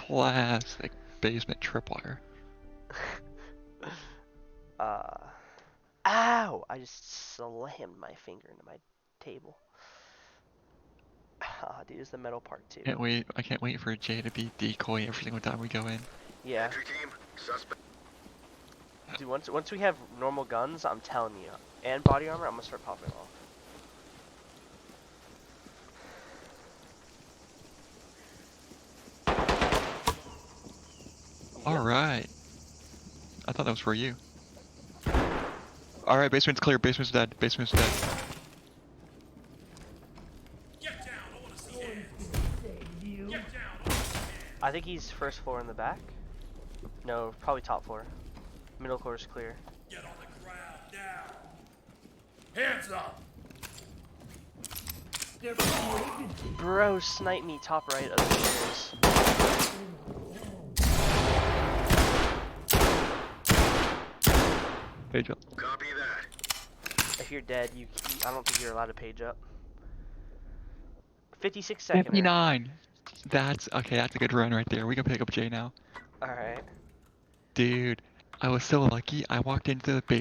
Classic basement tripwire. Ow! I just slammed my finger into my table. Ah, dude, it's the metal part too. Can't wait. I can't wait for Jay to be decoy every single time we go in. Yeah. Entry team, suspect. Dude, once we have normal guns, I'm telling you, and body armor, I'm gonna start popping off. Yep. Alright. I thought that was for you. Alright, basement's clear. Basement's dead. Basement's dead. Get down, I wanna see hands. Get down, I wanna see hands. I think he's first floor in the back. No, probably top floor. Middle floor is clear. Get on the ground now. Hands up. Bro, snipe me top right of the stairs. Page up. Copy that. If you're dead, I don't think you're allowed to page up. 56 seconds. 59. That's okay. That's a good run right there. We can pick up Jay now. All right. Dude, I was so lucky. I walked into the